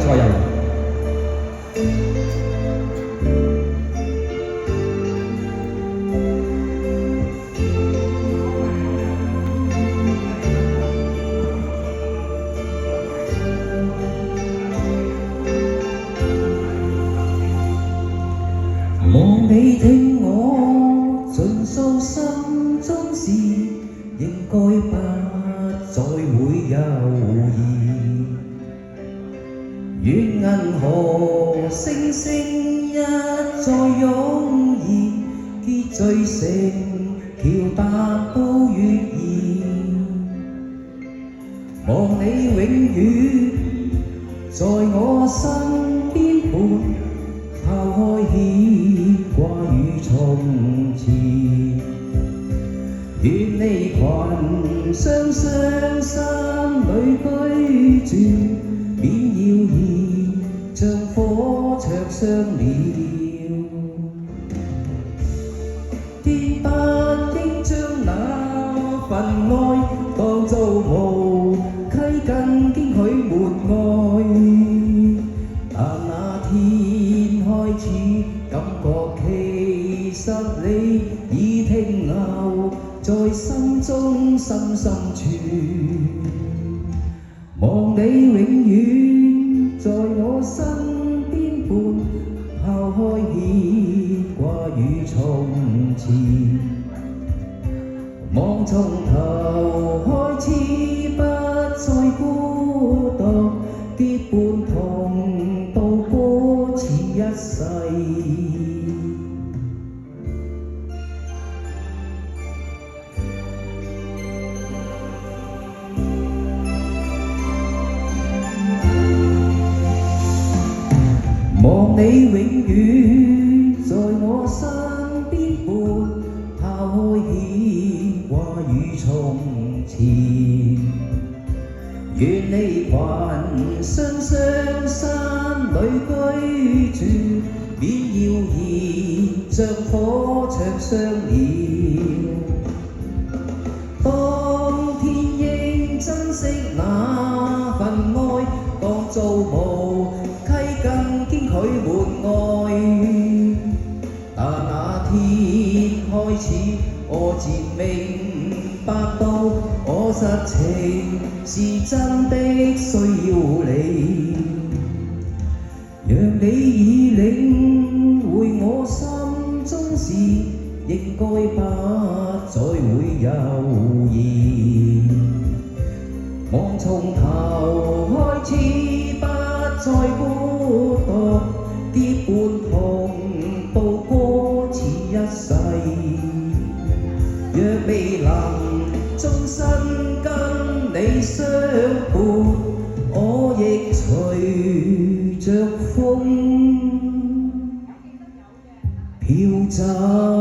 左右。望你聽我盡訴心中事，應該不再會猶豫。願銀河星星一再湧現，結聚成橋達到月兒。望你永遠在我身邊伴，拋開牽掛與從前。願你群雙雙心裏居住，免謠言像火灼傷了。天不應將那份愛當做無稽，更經許沒愛。但那天開始感覺其實你已停留在心中深深處。望你永遠在我身邊伴，拋開牽掛與從前。望從頭開始不再孤獨，結伴同渡過此一世。望你永遠在我身邊伴，拋開牽掛與從前。願你群雙雙山裏居住，免謠言像火灼傷了。當天應珍惜那份愛，當做無稽更經許沒愛。但那天開始，我漸明白到，我實情是真的需要你。讓你已領會我心中事，應該不再會猶豫。望從頭開始不再孤獨，結伴同渡過此一世。若未能終身跟你相伴，我亦隨着風飄走。